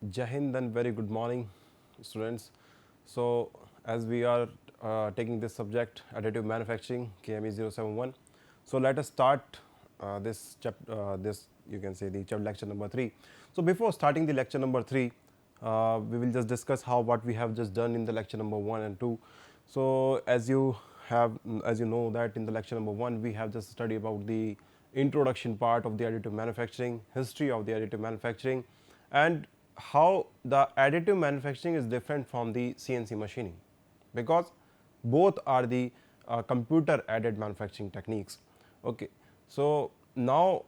Jai Hind and very good morning, students. So, as we are taking this subject, additive manufacturing, KME 071. So, let us start this you can say the lecture number 3. So, before starting the lecture number 3, we will just discuss what we have just done in the lecture number 1 and 2. So, as you know that in the lecture number 1, we have just studied about the introduction part of the additive manufacturing, history of the additive manufacturing, and how the additive manufacturing is different from the CNC machining, because both are the computer aided manufacturing techniques. Okay. So, now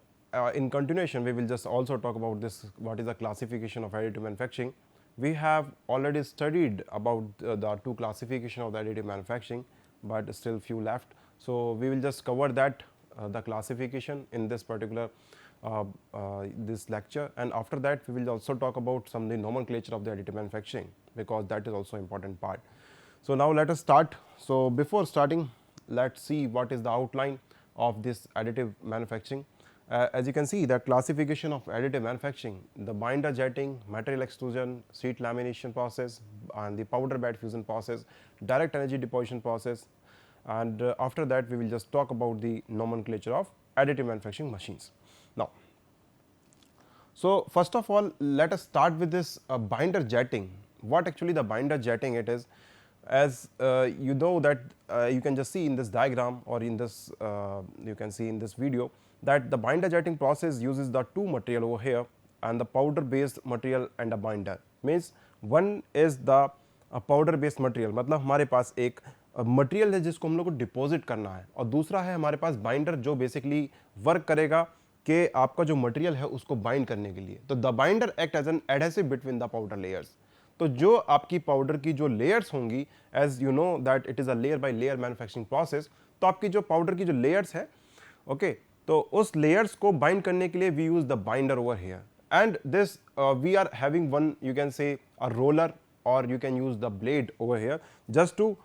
in continuation we will just also talk about this, what is the classification of additive manufacturing. We have already studied about the two classification of the additive manufacturing, but still few left. So, we will just cover that the classification in this particular this lecture, and after that we will also talk about some of the nomenclature of the additive manufacturing, because that is also important part. So, now let us start. So, before starting, let us see what is the outline of this additive manufacturing. As you can see, that classification of additive manufacturing, the binder jetting, material extrusion, sheet lamination process, and the powder bed fusion process, direct energy deposition process, and after that we will just talk about the nomenclature of additive manufacturing machines. Now, so first of all, let us start with this binder jetting. What actually the binder jetting it is? As you know that you can just see in this diagram, or in this you can see in this video, that the binder jetting process uses the two material over here, and the powder based material and a binder. Means one is the powder based material, मतलब हमारे पास एक material है जिसको हम लोग को deposit करना है, और दूसरा है हमारे पास बाइंडर जो बेसिकली वर्क करेगा कि आपका जो मटेरियल है उसको बाइंड करने के लिए. तो the binder act as an adhesive between the powder layers. तो जो आपकी पाउडर की जो लेयर्स होंगी, as you know that it is a layer by layer manufacturing process, तो आपकी जो पाउडर की जो लेयर्स है, ओके, तो उस लेयर्स को बाइंड करने के लिए we use the binder over here, and this we are having one, you can say a roller, और you can use the blade over here just to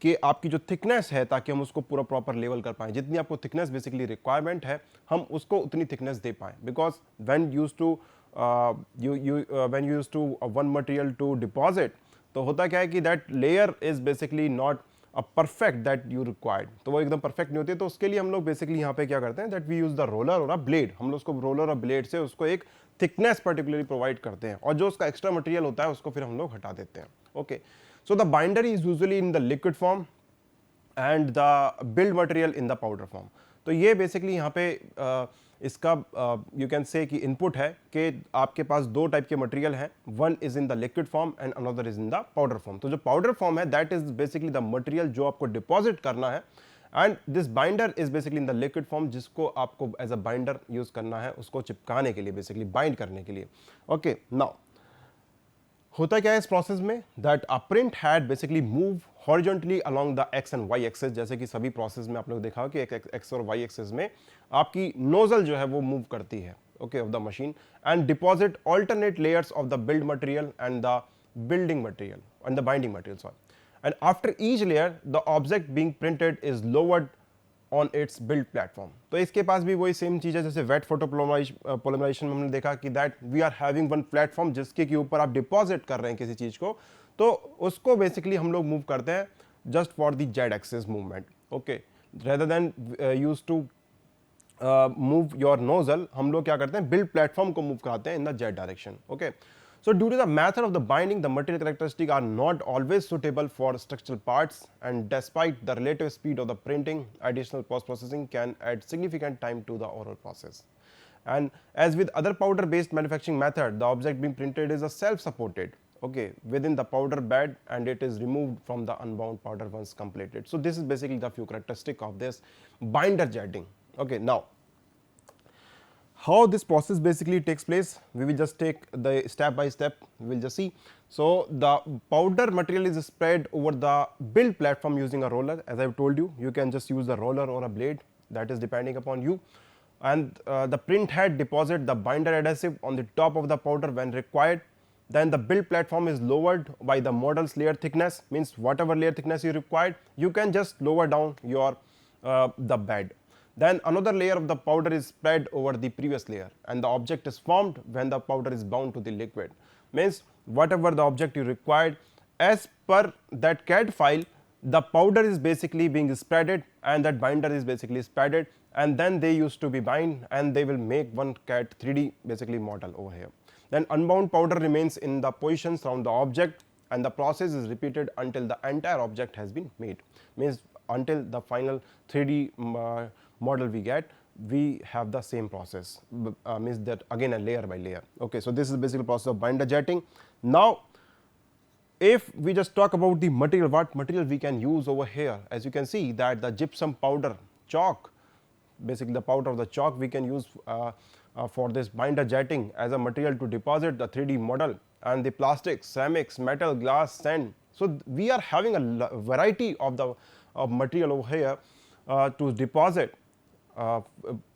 कि आपकी जो थिकनेस है, ताकि हम उसको पूरा प्रॉपर लेवल कर पाएं. जितनी आपको थिकनेस बेसिकली रिक्वायरमेंट है, हम उसको उतनी थिकनेस दे पाएं, because when use to when use to one material to deposit, तो होता क्या है कि that layer is basically not a perfect that you required, तो वो एकदम परफेक्ट नहीं होती है. तो उसके लिए हम लोग बेसिकली यहाँ पे क्या करते हैं, that we use the roller और अ ब्लेड. हम लोग उसको रोलर और ब्लेड से उसको एक थिकनेस पर्टिकुलरली प्रोवाइड करते हैं, और जो उसका एक्स्ट्रा मटेरियल होता है उसको फिर हम लोग हटा देते हैं. Okay, so the binder is usually in the liquid form and the build material in the powder form. तो ये बेसिकली यहाँ पे इसका यू कैन से कि इनपुट है कि आपके पास दो टाइप के मटेरियल हैं, one is in the liquid form and another is in the powder form. तो जो पाउडर फॉर्म है, that is basically the material जो आपको डिपॉजिट करना है, and this binder is basically in the liquid form, जिसको आपको एज अ बाइंडर यूज करना है, उसको चिपकाने के लिए, बेसिकली बाइंड करने के लिए. ओके, नाउ होता क्या है इस प्रोसेस में, that a print head basically move horizontally along the X and Y axis. जैसे कि सभी प्रोसेस में आप लोग देखा कि एक एक्स और वाई एक्सेस में आपकी नोजल जो है वो मूव करती है, okay, of the machine, and deposit alternate layers of the build material and the building material and the binding material, sorry. And after each layer the object being printed is lowered on it's build platform. तो इसके पास भी वही same चीज़ है जैसे wait photo polymerisation में हमने देखा कि that we are having one platform जिसके के ऊपर आप डिपॉजिट कर रहे हैं किसी चीज़ को, तो उसको बेसिकली हम लोग मूव करते हैं just for the Z axis movement. Okay, rather than use to move your nozzle, हम लोग क्या करते हैं, बिल्ड प्लेटफॉर्म को मूव कराते हैं in the Z direction. Okay, so due to the method of the binding, the material characteristics are not always suitable for structural parts, and despite the relative speed of the printing, additional post processing can add significant time to the overall process. And as with other powder based manufacturing method, the object being printed is a self supported, okay, within the powder bed, and it is removed from the unbound powder once completed. So this is basically the few characteristic of this binder jetting. Okay, now how this process basically takes place, we will just take the step by step, we will just see. So the powder material is spread over the build platform using a roller. As I have told you, you can just use a roller or a blade, that is depending upon you. And the print head deposit the binder adhesive on the top of the powder when required. Then the build platform is lowered by the model's layer thickness, means whatever layer thickness you required, you can just lower down your the bed. Then another layer of the powder is spread over the previous layer, and the object is formed when the powder is bound to the liquid. Means whatever the object you required, as per that CAD file, the powder is basically being spreaded and that binder is basically spreaded, and then they used to be bind and they will make one CAD 3D basically model over here. Then unbound powder remains in the positions around the object, and the process is repeated until the entire object has been made. Means until the final 3D model we get, we have the same process, means that again a layer by layer. Okay, so this is basically process of binder jetting. Now if we just talk about the material, what material we can use over here, as you can see that the gypsum powder chalk, basically the powder of the chalk we can use for this binder jetting as a material to deposit the 3D model, and the plastics, ceramics, metal, glass, sand. So we are having a variety of the material over here to deposit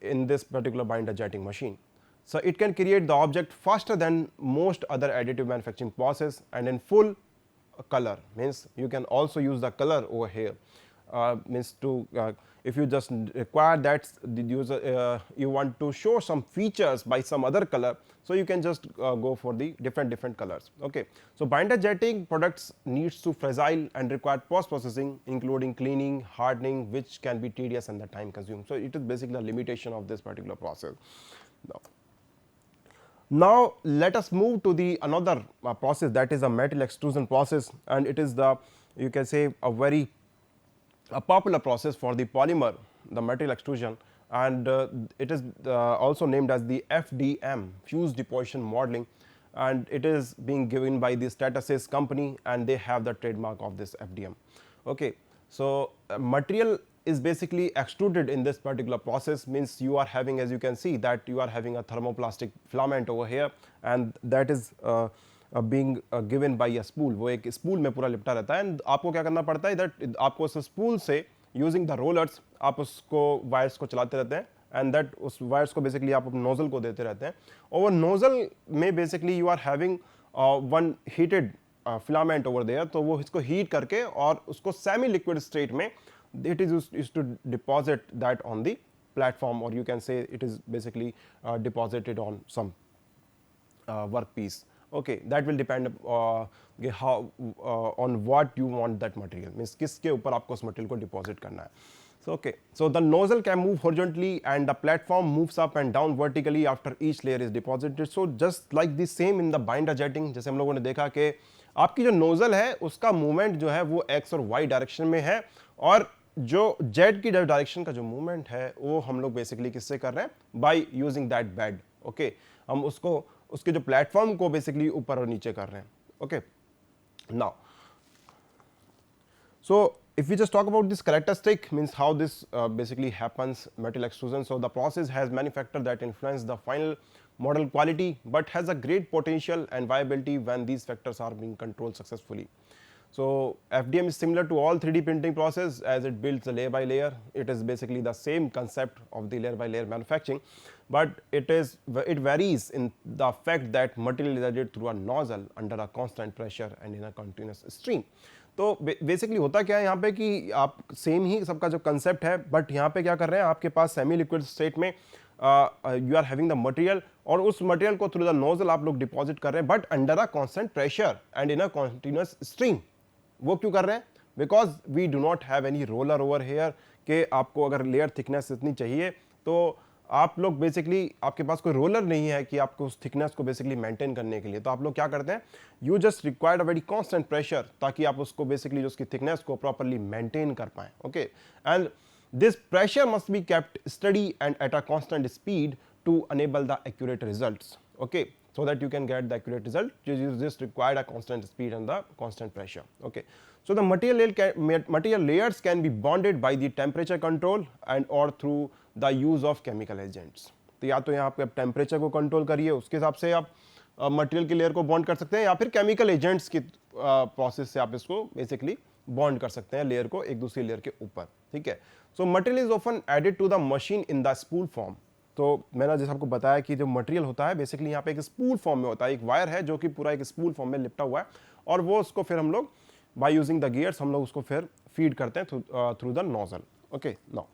in this particular binder jetting machine. So it can create the object faster than most other additive manufacturing process and in full color. Means you can also use the color over here, means to if you just require that the user you want to show some features by some other color, so you can just go for the different colors. Okay, so binder jetting products needs to fragile and require post processing, including cleaning, hardening, which can be tedious and the time consumed. So it is basically a limitation of this particular process. Now let us move to the another process, that is a metal extrusion process, and it is the, you can say, a very popular process for the polymer, the metal extrusion, and it is also named as the FDM, fused deposition modeling, and it is being given by the Stratasys company, and they have the trademark of this FDM. Okay, so material is basically extruded in this particular process. Means you are having, as you can see, that you are having a thermoplastic filament over here, and that is being given by a spool. वो एक spool में पूरा लिपटा रहता है, and आपको क्या करना पड़ता है, that आपको उस spool से using the rollers आप उसको wires को चलाते रहते हैं, and that उस wires को basically आप nozzle को देते रहते हैं. और nozzle में basically you are having one heated filament over there, तो वो इसको heat करके और उसको semi liquid state में it is used to deposit that on the platform, or you can say it is basically deposited on some workpiece. Okay, that will depend how on what you want that material, means किसके ऊपर आपको उस material को deposit करना है. So okay, so the nozzle can move horizontally and the platform moves up and down vertically after each layer is deposited. So just like the same in the binder jetting, जैसे हम लोगों ने देखा कि आपकी जो nozzle है उसका movement जो है वो x और y डायरेक्शन में है, और जो जेट की डायरेक्शन का जो मूवमेंट है वो हम लोग बेसिकली किससे कर रहे हैं, by using that bed. Okay, हम उसको उसके जो प्लेटफॉर्म को बेसिकली ऊपर और नीचे कर रहे हैं. Okay, now so if we just talk about this characteristic, means how this basically happens, metal extrusion. So the process has many factors that influence the final model quality, but has a great potential and viability when these factors are being controlled successfully. So FDM is similar to all 3D printing process as it builds a layer by layer. It is basically the same concept of the layer by layer manufacturing, but it varies in the fact that material is added through a nozzle under a constant pressure and in a continuous stream. तो basically होता क्या है यहाँ पे कि आप same ही सबका जो कंसेप्ट है, बट यहाँ पे क्या कर रहे हैं, आपके पास सेमी लिक्विड स्टेट में you are having the material, और उस मटेरियल को थ्रू द नोजल आप लोग डिपॉजिट कर रहे हैं, but under a constant pressure and in a continuous stream. वो क्यों कर रहे हैं, because we do not have any roller over here कि आपको अगर लेयर थिकनेस इतनी चाहिए तो आप लोग बेसिकली आपके पास कोई रोलर नहीं है कि आपको उस थिकनेस को बेसिकली मेंटेन करने के लिए. तो आप लोग क्या करते हैं, you just required a very constant pressure, ताकि आप उसको बेसिकली जो उसकी थिकनेस को प्रॉपर्ली मेंटेन कर पाएं. Okay, and this pressure must be kept steady and at a constant speed to enable the accurate results. Okay, so that you can get the accurate result, you just require a constant speed and the constant pressure. Okay, so the material layers can be bonded by the temperature control and or through the use of chemical agents. तो या तो यहाँ पे आप temperature को control करिए, उसके हिसाब से आप मटेरियल की लेयर को बॉन्ड कर सकते हैं, या फिर केमिकल एजेंट्स की प्रोसेस से आप इसको बेसिकली बॉन्ड कर सकते हैं लेयर को एक दूसरी लेयर के ऊपर. ठीक है, so material is often added to the machine in the spool form. तो मैंने जैसे आपको बताया कि जो मटेरियल होता है बेसिकली यहाँ पे एक स्पूल फॉर्म में होता है, एक वायर है जो कि पूरा एक स्पूल फॉर्म में लिपटा हुआ है, और वो उसको फिर हम लोग बाय यूजिंग द गियर्स हम लोग उसको फिर फीड करते हैं through the nozzle. Okay, now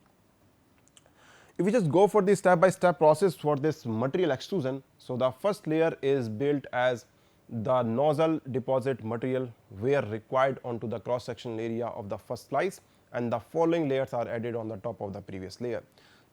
If we just go for the step by step process for this material extrusion, so the first layer is built as the nozzle deposit material where required onto the cross sectional area of the first slice and the following layers are added on the top of the previous layer.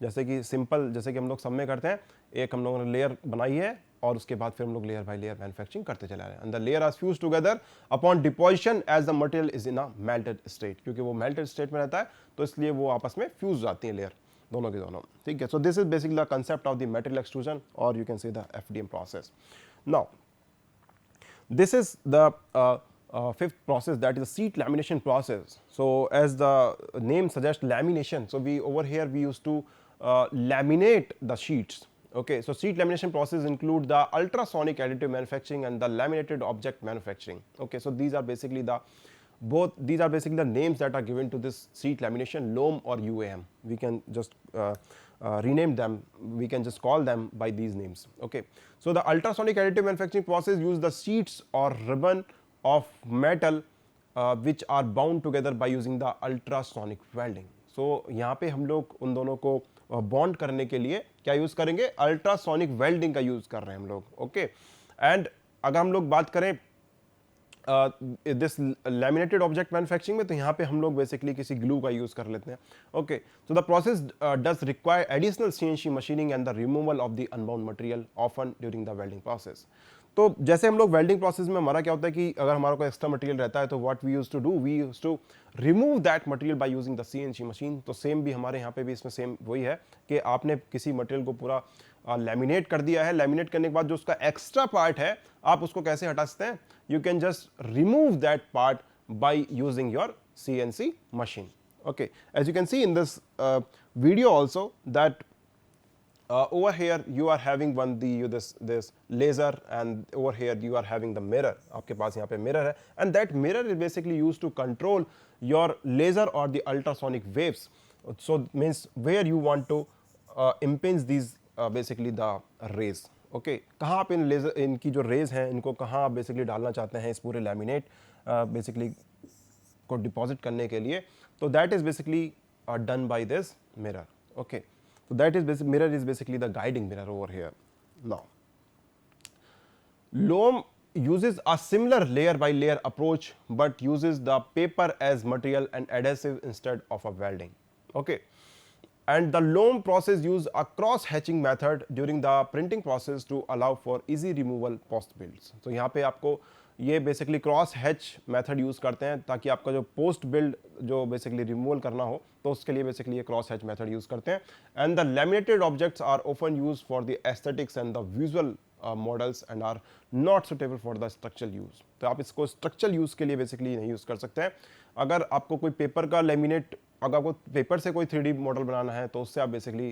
जैसे कि simple, जैसे कि हम लोग सब में करते हैं, एक हम लोगों ने लेयर बनाई है और उसके बाद फिर हम लोग लेयर बाय लेयर मैन्युफैक्चरिंग करते चला रहे हैं, and the layer are fuse together upon deposition as the material is in a melted state, क्योंकि वो मेल्टेड स्टेट में रहता है तो इसलिए वो आपस में फ्यूज जाती हैं लेयर दोनों के दोनों, ठीक है. So this is basically the concept of the material extrusion और you can say the FDM process. Now this is the fifth process, that is the sheet lamination process. So as the name suggests, lamination, so we over here we used to laminate the sheets. Okay, so sheet lamination process include the ultrasonic additive manufacturing and the laminated object manufacturing. Okay, so these are basically the names that are given to this sheet lamination, LOM or UAM. We can just rename them, we can just call them by these names. Okay, so the ultrasonic additive manufacturing process use the sheets or ribbon of metal which are bound together by using the ultrasonic welding. So यहाँ पे हम लोग उन दोनों को bond करने के लिए क्या यूज करेंगे, अल्ट्रासोनिक वेल्डिंग का यूज कर रहे हैं हम लोग. ओके, एंड अगर हम लोग बात करें दिस लैमिनेटेड ऑब्जेक्ट मैन्युफैक्चरिंग में, तो यहाँ पे हम लोग बेसिकली किसी ग्लू का यूज कर लेते हैं. Okay, so the process does require additional CNC machining and the removal of the unbound material often during the welding process. तो जैसे हम लोग वेल्डिंग प्रोसेस में हमारा क्या होता है कि अगर हमारा कोई एक्स्ट्रा मटेरियल रहता है तो what we use to do, we use to remove that material by using the CNC machine. तो सेम भी हमारे यहाँ पे भी इसमें सेम वही है कि आपने किसी मटेरियल को पूरा लैमिनेट कर दिया है, लैमिनेट करने के बाद जो उसका एक्स्ट्रा पार्ट है आप उसको कैसे हटा सकते हैं, you can just remove that part by using your CNC machine. Okay, as you can see in this video also that over here you are having this laser, and over here you are having the mirror. आपके पास यहाँ पे mirror है, and that mirror is basically used to control your laser or the ultrasonic waves. So means where you want to impinge these basically the rays. Okay, कहाँ आप इन laser, इनकी जो raise हैं इनको कहाँ आप बेसिकली डालना चाहते हैं इस पूरे लैमिनेट बेसिकली को डिपॉजिट करने के लिए, तो that is basically done by this mirror. Okay, so that is mirror is basically the guiding mirror over here. Now loam uses a similar layer by layer approach but uses the paper as material and adhesive instead of a welding. Okay, and the loam process use a cross hatching method during the printing process to allow for easy removal post builds. तो यहाँ पे आपको ये basically cross hatch method use करते हैं ताकि आपका जो पोस्ट बिल्ड जो बेसिकली रिमूवल करना हो तो उसके लिए बेसिकली ये क्रॉस हैच मेथड यूज़ करते हैं. And the laminated objects are often use for the aesthetics and the visual models and are not suitable for the structural use. तो आप इसको स्ट्रक्चरल यूज़ के लिए बेसिकली नहीं यूज़ कर सकते हैं. अगर आपको कोई पेपर का लेमिनेट, अगर आपको पेपर से कोई 3D मॉडल बनाना है तो उससे आप बेसिकली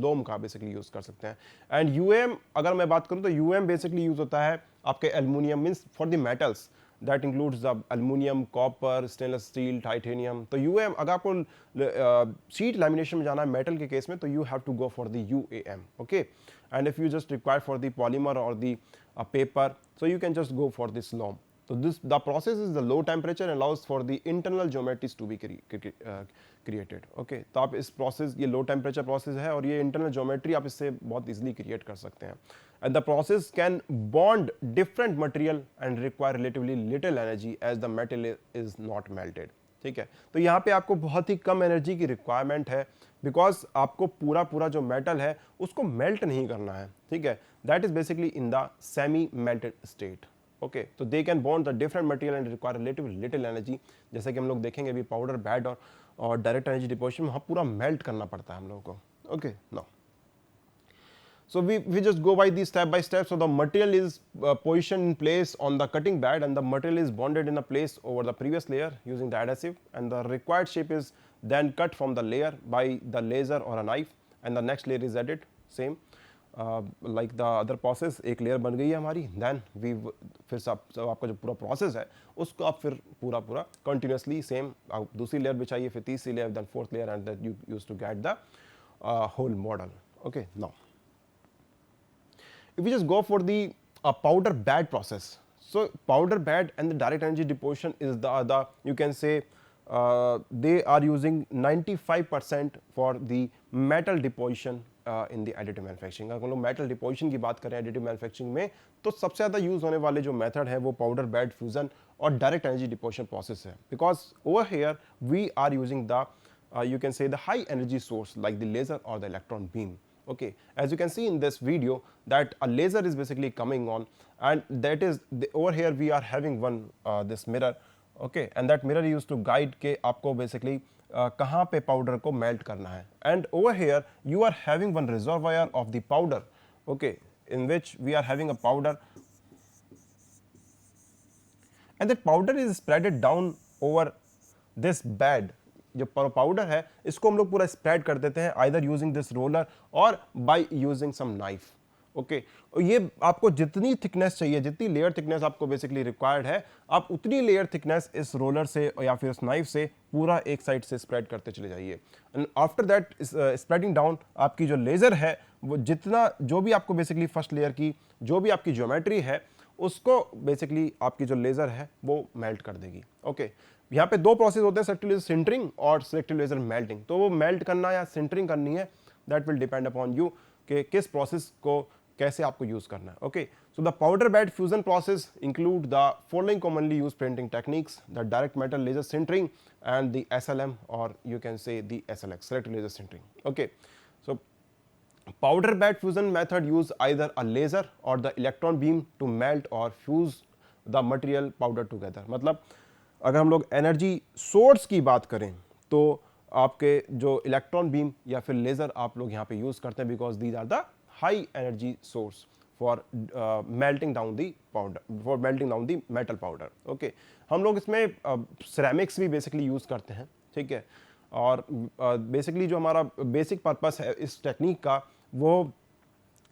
लोम का बेसिकली यूज़ कर सकते हैं. एंड UAM अगर मैं बात करूँ तो UAM बेसिकली यूज़ होता है आपके aluminium means for the metals that includes the aluminium, copper, stainless steel, titanium. तो UAM अगर आपको शीट लैमिनेशन में जाना है मेटल के केस में तो you have to go for the UAM. Okay, and if you just require for the polymer और the paper so you can just go for this LOM. So the process is the low temperature and allows for the internal geometries to be created. Okay, तो आप इस process, ये low temperature process है और ये internal geometry आप इससे बहुत easily create कर सकते हैं. And the process can bond different material and require relatively little energy as the metal is not melted. ठीक है, तो यहाँ पे आपको बहुत ही कम एनर्जी की रिक्वायरमेंट है बिकॉज आपको पूरा जो मेटल है उसको मेल्ट नहीं करना है. ठीक है, that is basically in the semi melted state. Okay, तो they can bond the different material and require relatively little energy. जैसे कि हम लोग देखेंगे अभी पाउडर बेड और डायरेक्ट एनर्जी डिपोजिशन में वहाँ पूरा मेल्ट करना पड़ता है हम लोगों को. Okay, now so we just go by these step by step. So the material is positioned in place on the cutting bed and the material is bonded in a place over the previous layer using the adhesive, and the required shape is then cut from the layer by the laser or a knife, and the next layer is added same like the other process. एक layer बन गई है हमारी, then we फिर सब आपका जो पूरा process है उसको आप फिर पूरा continuously same आप दूसरी layer बिछाइए, फिर तीसरी layer, then fourth layer, and that you use to get the whole model. Okay, now if we just go for the powder bed process, so powder bed and the direct energy deposition is the you can say they are using 95% for the metal deposition in the additive manufacturing. अगर हम लोग metal deposition की बात करें additive manufacturing में, तो सबसे ज़्यादा यूज़ होने वाले जो मेथड है वो पाउडर बेड फ्यूजन और डायरेक्ट एनर्जी डिपोजिशन प्रोसेस है. Because over here we are using the you can say the high energy source like the laser or the electron beam. Okay, as you can see in this video that a laser is basically coming on, and that is over here we are having one this mirror. Okay, and that mirror used to guide के आपको basically कहाँ पे powder को melt करना है. And over here you are having one reservoir of the powder. Okay, in which we are having a powder, and that powder is spreaded down over this bed. जो पाउडर है इसको हम लोग पूरा स्प्रेड कर देते हैं आइदर यूजिंग दिस रोलर और by using some knife. Okay, ये आपको जितनी थिकनेस चाहिए, जितनी लेयर थिकनेस आपको बेसिकली रिक्वायर्ड है, आप उतनी लेयर थिकनेस इस रोलर से या फिर उस नाइफ से पूरा एक साइड से स्प्रेड करते चले जाइए. And after that spreading down आपकी जो लेज़र है वो जितना जो भी आपको बेसिकली फर्स्ट लेयर की जो भी आपकी ज्योमेट्री है उसको बेसिकली आपकी जो लेज़र है वो मेल्ट कर देगी. ओके, यहाँ पे दो प्रोसेस होते हैं, सेलेक्टिव लेजर सिंटरिंग और सेलेक्टिव लेजर मेल्टिंग. तो वो मेल्ट करना या सिंटरिंग करनी है, that will depend upon you कि किस प्रोसेस को कैसे आपको यूज करना है. Okay, so the powder bed fusion process include the following commonly use printing techniques, the direct metal laser sintering and the SLM और you can say the SLX, selective laser sintering. Okay, so powder bed fusion method use either a laser or the electron beam to melt or fuse the material powder together. मतलब अगर हम लोग energy source की बात करें तो आपके जो इलेक्ट्रॉन बीम या फिर लेज़र आप लोग यहाँ पे यूज़ करते हैं because these are the high energy source for melting down the powder, for melting down the metal powder. Okay, हम लोग इसमें सिरेमिक्स भी बेसिकली यूज़ करते हैं. ठीक है, और बेसिकली जो हमारा बेसिक पर्पस है इस टेक्निक का वो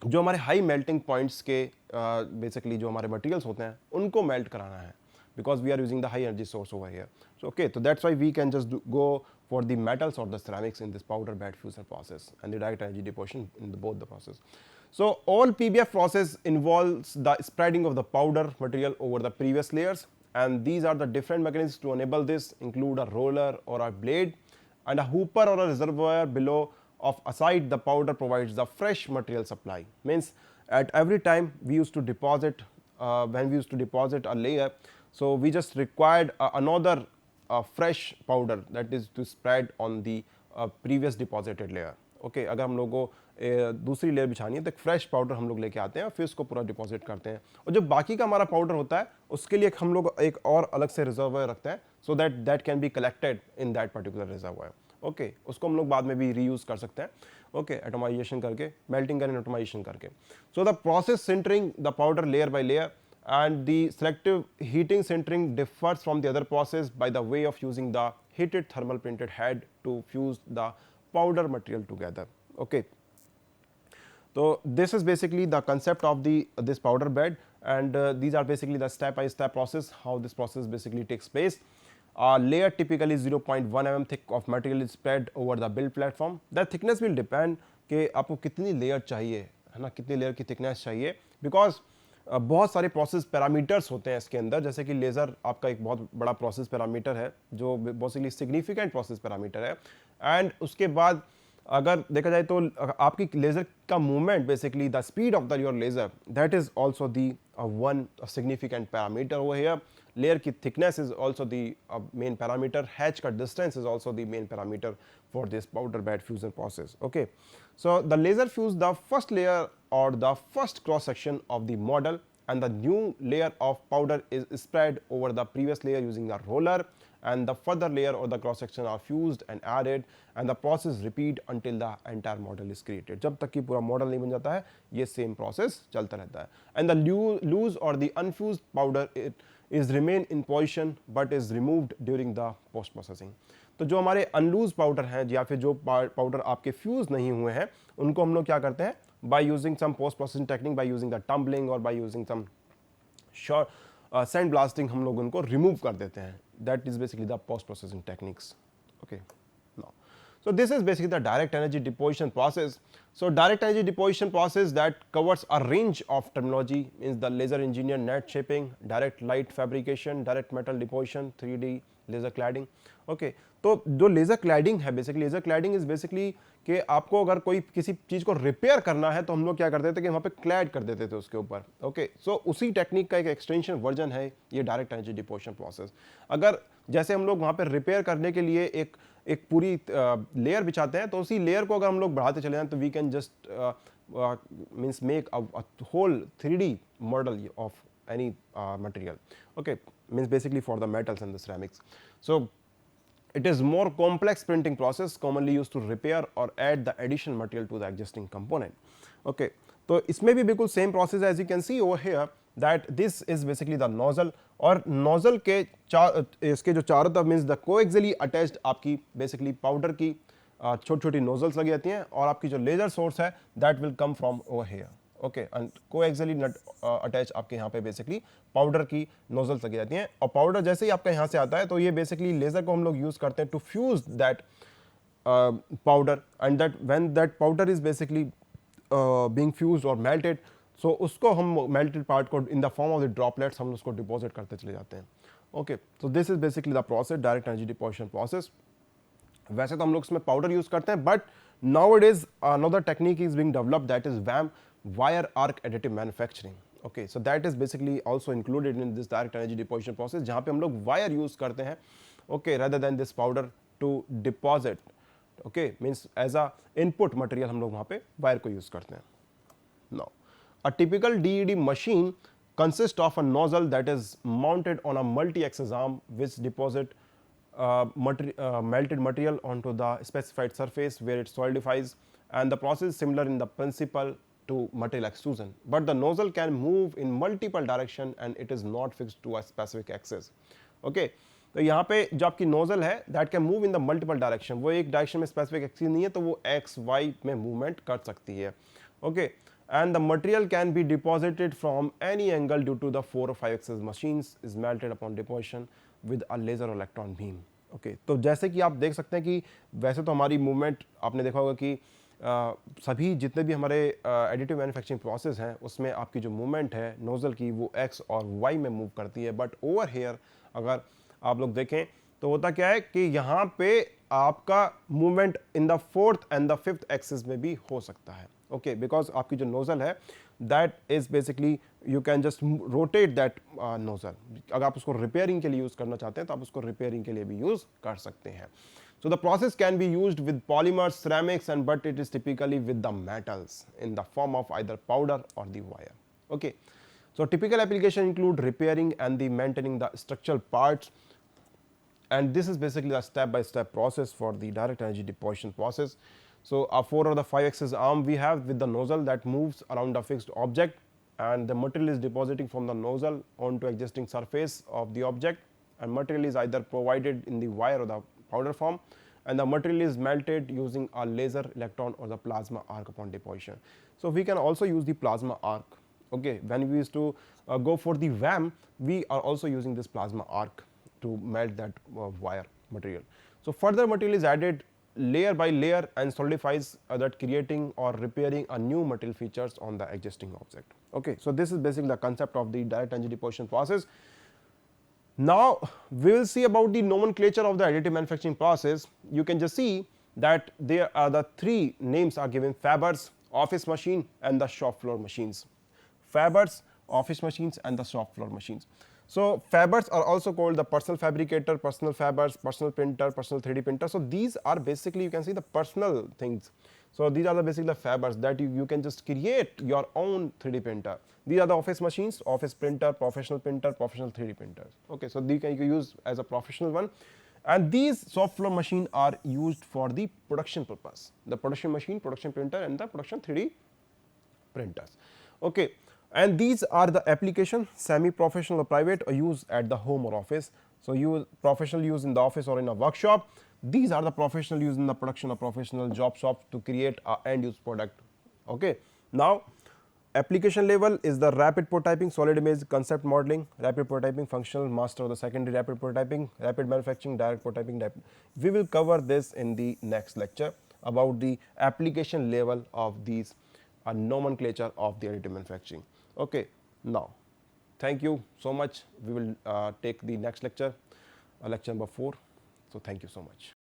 जो हमारे हाई मेल्टिंग पॉइंट्स के बेसिकली जो हमारे मटेरियल्स होते हैं उनको मेल्ट कराना है, because we are using the high energy source over here. So okay, so that's why we can just go for the metals or the ceramics in this powder bed fusion process and the direct energy deposition in both the process. So all PBF process involves the spreading of the powder material over the previous layers, and these are the different mechanisms to enable this include a roller or a blade and a hooper or a reservoir below. Of aside the powder provides the fresh material supply, means at every time we used to deposit when we used to deposit a layer, so we just required another fresh powder that is to spread on the previous deposited layer. Okay, अगर हम लोगों को दूसरी layer बिछानी है तो एक fresh powder हम लोग लेके आते हैं और फिर उसको पूरा डिपॉजिट करते हैं, और जो बाकी का हमारा पाउडर होता है उसके लिए हम लोग एक और अलग से रिजर्वायर रखते हैं so that can be collected in that particular reservoir. Okay, उसको हम लोग बाद में भी रीयूज कर सकते हैं. ओके, एटोमाइजेशन करके, मेल्टिंग एंड एटोमाइजेशन करके. So the process sintering the powder layer by layer and the selective heating sintering differs from the other process by the way of using the heated thermal printed head to fuse the powder material together. Okay, so this is basically the concept of this powder bed, and these are basically the step by step process how this process basically takes place. A layer typically 0.1 mm thick of material is spread over the build platform. The thickness will depend कि आपको कितनी layer चाहिए, है ना, कितनी layer की thickness चाहिए, because बहुत सारे प्रोसेस पैरामीटर्स होते हैं इसके अंदर. जैसे कि लेज़र आपका एक बहुत बड़ा प्रोसेस पैरामीटर है जो बेसिकली सिग्निफिकेंट प्रोसेस पैरामीटर है. एंड उसके बाद अगर देखा जाए तो आपकी लेज़र का movement basically the speed of the your laser that is also the one significant parameter over here. Layer की thickness is also the main parameter. Hatch का distance is also the main parameter for this powder bed fusion process. Okay, so the laser fuse the first layer or the first cross section of the model, and the new layer of powder is spread over the previous layer using a roller, and the further layer or the cross section are fused and added, and the process repeat until the entire model is created. जब तक कि पूरा model नहीं बन जाता है ये same process चलता रहता है. And the loose or the unfused powder it is remain in position but is removed during the post processing. तो जो हमारे अनलूज पाउडर हैं या फिर जो पाउडर आपके फ्यूज नहीं हुए हैं उनको हम लोग क्या करते हैं by using some post processing technique, by using the tumbling और by using some sand blasting हम लोग उनको रिमूव कर देते हैं. That is basically the post processing techniques. Okay, now So this is basically the direct energy deposition process. So direct energy deposition process that covers a range of terminology, means the laser engineer net shaping, direct light fabrication, direct metal deposition, 3D laser cladding. Okay तो जो laser cladding है, basically laser cladding is basically कि आपको अगर कोई किसी चीज़ को repair करना है तो हम लोग क्या करते थे कि वहाँ पे क्लैड कर देते थे उसके ऊपर. ओके सो उसी टेक्निक का एक एक्सटेंशन वर्जन है ये डायरेक्ट एनर्जी डिपोजिशन प्रोसेस. अगर जैसे हम लोग वहाँ पे रिपेयर करने के लिए एक पूरी लेयर बिछाते हैं, तो उसी लेयर को अगर हम लोग बढ़ाते चले जाएं तो we can just means make a whole 3D model of any material. Okay, means basically for the metals and the ceramics. So it is more complex printing process commonly used to repair or add the additional material to the existing component. Okay, तो इसमें भी बिल्कुल same process as you can see over here that this is basically the nozzle. और nozzle के इसके जो चारों तरफ means the coaxially attached आपकी basically powder की छोटी छोटी nozzles लगी जाती हैं, और आपकी जो laser source है that will come from over here. Okay and coaxially nut attach आपके यहाँ पे बेसिकली पाउडर की नोजल्स लगी जाती हैं, और पाउडर जैसे ही आपका यहाँ से आता है तो ये बेसिकली लेजर को हम लोग यूज करते हैं to fuse that powder, and that when that powder is basically being fused और मेल्टेड, सो उसको हम मेल्टेड पार्ट को in the form of the droplets हम उसको डिपॉजिट करते चले जाते हैं. Okay so this is basically the process, direct energy deposition process. वैसे तो हम लोग इसमें पाउडर यूज करते हैं, but nowadays another technique is being developed, that is VAM, wire arc additive manufacturing. Okay, so that is basically also included in this direct energy deposition process, जहाँ पे हम लोग wire use करते हैं, okay, rather than this powder to deposit. Okay, means as a input material हम लोग वहाँ पे wire को use करते हैं. Now, a typical DED machine consists of a nozzle that is mounted on a multi-axis arm which deposit melted material onto the specified surface where it solidifies, and the process is similar in the principle to material extrusion, but the nozzle can move in multiple direction and it is not fixed to a specific axis. Okay, तो यहाँ पे जो आपकी nozzle है that can move in the multiple direction, वो एक direction में specific axis नहीं है, तो वो x y में movement कर सकती है. Okay, and the material can be deposited from any angle due to the 4 or 5 axis machines is melted upon deposition with a laser or electron beam. Okay तो जैसे कि आप देख सकते हैं कि वैसे तो हमारी मूवमेंट आपने देखा होगा कि सभी जितने भी हमारे एडिटिव मैन्युफैक्चरिंग प्रोसेस हैं उसमें आपकी जो मूवमेंट है नोजल की वो एक्स और वाई में मूव करती है, बट ओवर हेयर अगर आप लोग देखें तो होता क्या है कि यहाँ पे आपका movement in the 4th and the 5th axis में भी हो सकता है. ओके बिकॉज आपकी जो नोजल है that is basically you can just rotate that nozzle. अगर आप उसको रिपेयरिंग के लिए यूज करना चाहते हैं तो आप उसको रिपेयरिंग के लिए भी यूज कर सकते हैं. So the process can be used with polymers, ceramics, and but it is typically with the metals in the form of either powder or the wire. Okay, so typical application include repairing and the maintaining the structural parts, and this is basically a step-by-step process for the direct energy deposition process. So a 4 or the 5 axis arm we have with the nozzle that moves around a fixed object, and the material is depositing from the nozzle onto existing surface of the object, and material is either provided in the wire or the powder form, and the material is melted using a laser, electron or the plasma arc upon deposition. So we can also use the plasma arc. Okay, when we used to go for the VAM, we are also using this plasma arc to melt that wire material. So further material is added layer by layer and solidifies that creating or repairing a new material features on the existing object. Okay, so this is basically the concept of the direct energy deposition process. Now we will see about the nomenclature of the additive manufacturing process. You can just see that there are the 3 names are given: fabbers, office machine, and the shop floor machines. Fabbers, office machines, and the shop floor machines. So fabbers are also called the personal fabricator, personal fabbers, personal printer, personal 3D printer. So these are basically, you can see, the personal things. So these are the basically the fabbers that you can just create your own 3D printer. These are the office machines, office printer, professional 3D printers. Okay, so you can use as a professional one, and these shop floor machine are used for the production purpose. The production machine, production printer, and the production 3D printers. Okay, and these are the application: semi-professional or private, or use at the home or office. So use professional use in the office or in a workshop. These are the professional use in the production or professional job shop to create a end use product. Okay, now Application level is the rapid prototyping, solid image, concept modeling, rapid prototyping, functional, master of the secondary rapid prototyping, rapid manufacturing, direct prototyping. We will cover this in the next lecture about the application level of these nomenclature of the additive manufacturing. Okay, now thank you so much. We will take the next lecture, lecture number 4. So thank you so much.